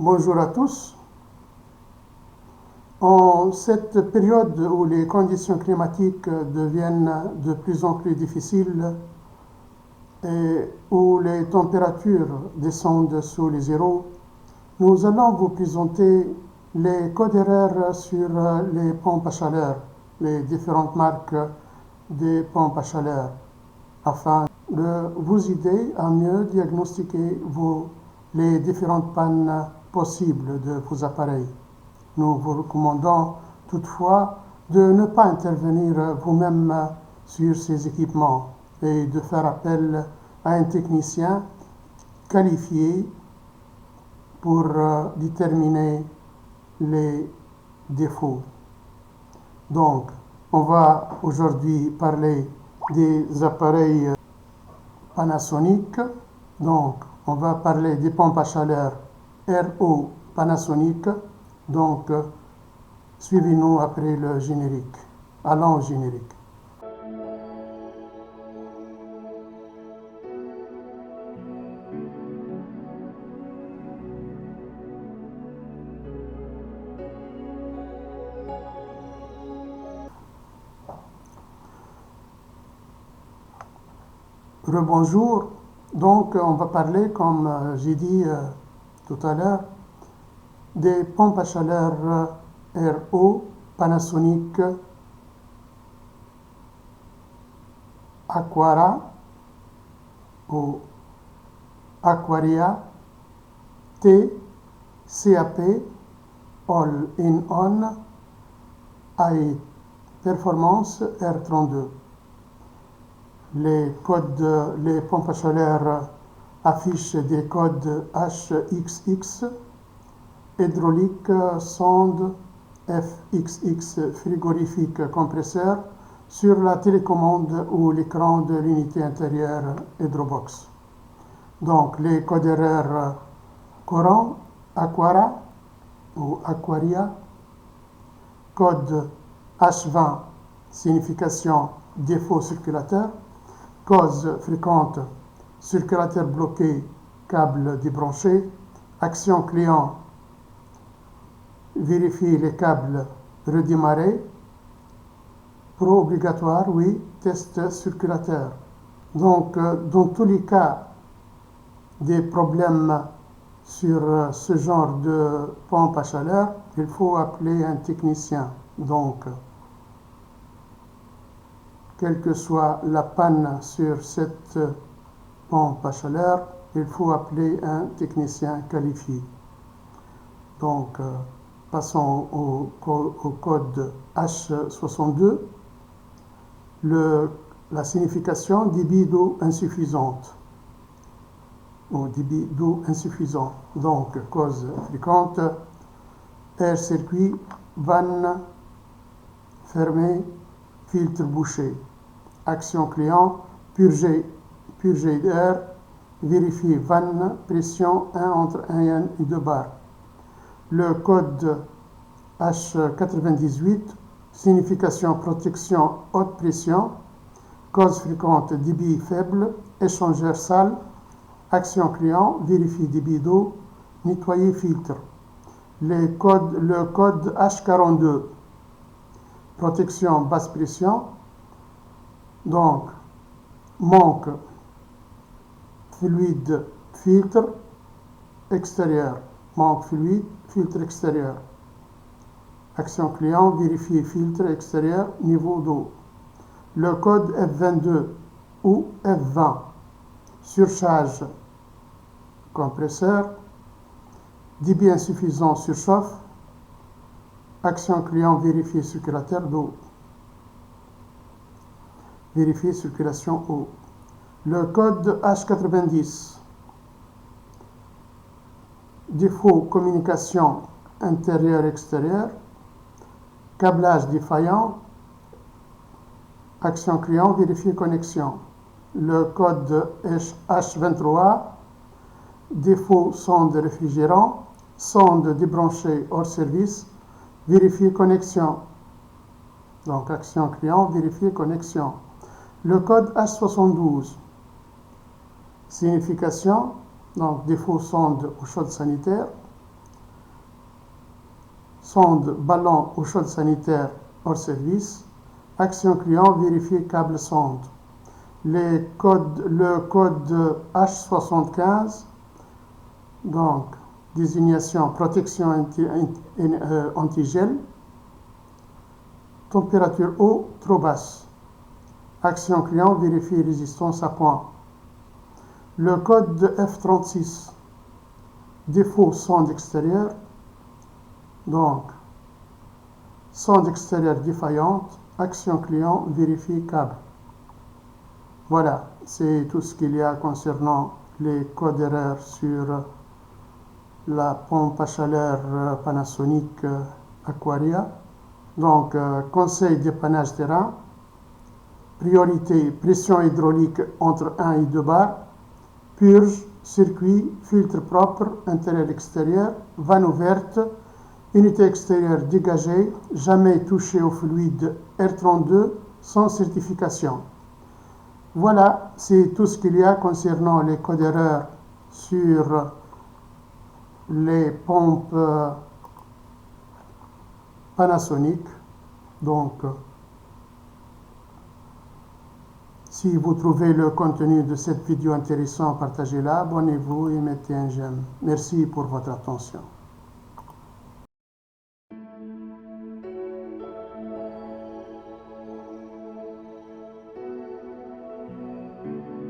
Bonjour à tous. En cette période où les conditions climatiques deviennent de plus en plus difficiles et où les températures descendent sous les zéros, nous allons vous présenter les codes erreurs sur les pompes à chaleur, les différentes marques des pompes à chaleur, afin de vous aider à mieux diagnostiquer les différentes pannes possibles de vos appareils. Nous vous recommandons toutefois de ne pas intervenir vous-même sur ces équipements et de faire appel à un technicien qualifié pour déterminer les défauts. Donc, on va aujourd'hui parler des appareils Panasonic. Donc, on va parler des pompes à chaleur RO Panasonic. Donc, suivez-nous après le générique. Allons au générique. Rebonjour. Donc, on va parler, comme j'ai dit tout à l'heure, des pompes à chaleur RO Panasonic Aquara ou Aquaria T CAP All-in-On AI Performance R32. Les pompes à chaleur affichent des codes HXX, hydraulique, sonde, FXX, frigorifique, compresseur, sur la télécommande ou l'écran de l'unité intérieure Hydrobox. Donc, les codes erreurs courants, Aquara ou Aquaria, code H20, signification défaut circulateur, cause fréquente, circulateur bloqué, câble débranché, action client, vérifier les câbles redémarrés, pro obligatoire, oui, test circulateur. Donc, dans tous les cas des problèmes sur ce genre de pompe à chaleur, il faut appeler un technicien. Donc, quelle que soit la panne sur cette pompe à chaleur, il faut appeler un technicien qualifié. Donc, passons au code H62. La signification débit d'eau insuffisante ou débit d'eau insuffisant. Donc, cause fréquente, air circuit, vanne fermée, filtre bouché. Action client, purger d'air, vérifier vanne, pression 1 entre 1 et 2 bars. Le code H98, signification protection haute pression, cause fréquente débit faible, échangeur sale, action client, vérifier débit d'eau, nettoyer filtre. Le code H42, protection basse pression, donc manque fluide filtre extérieur, manque fluide filtre extérieur. Action client, vérifier filtre extérieur, niveau d'eau. Le code F22 ou F20, surcharge compresseur, débit insuffisant surchauffe, action client, vérifier circulateur d'eau. Vérifier circulation eau. Le code H90, défaut communication intérieur-extérieur, câblage défaillant, action client, vérifier connexion. Le code H23, défaut sonde réfrigérant, sonde débranchée hors service, vérifier connexion. Donc, action client, vérifier connexion. Le code H72, signification, donc défaut sonde ou chaude sanitaire, sonde ballon ou chaude sanitaire hors service. Action client, vérifier câble sonde. Le code H75, donc désignation protection antigel. Température eau trop basse. Action client, vérifier résistance à point. Le code F36, défaut sonde extérieure. Donc, sonde extérieure défaillante. Action client, vérifier câble. Voilà, c'est tout ce qu'il y a concernant les codes d'erreur sur la pompe à chaleur Panasonic Aquaria. Donc, conseil dépannage terrain. Priorité, pression hydraulique entre 1 et 2 bars. Purge, circuit, filtre propre, intérieur-extérieur, vanne ouverte, unité extérieure dégagée, jamais touché au fluide R32 sans certification. Voilà, c'est tout ce qu'il y a concernant les codes d'erreur sur les pompes Panasonic. Donc, si vous trouvez le contenu de cette vidéo intéressant, partagez-la, abonnez-vous et mettez un j'aime. Merci pour votre attention.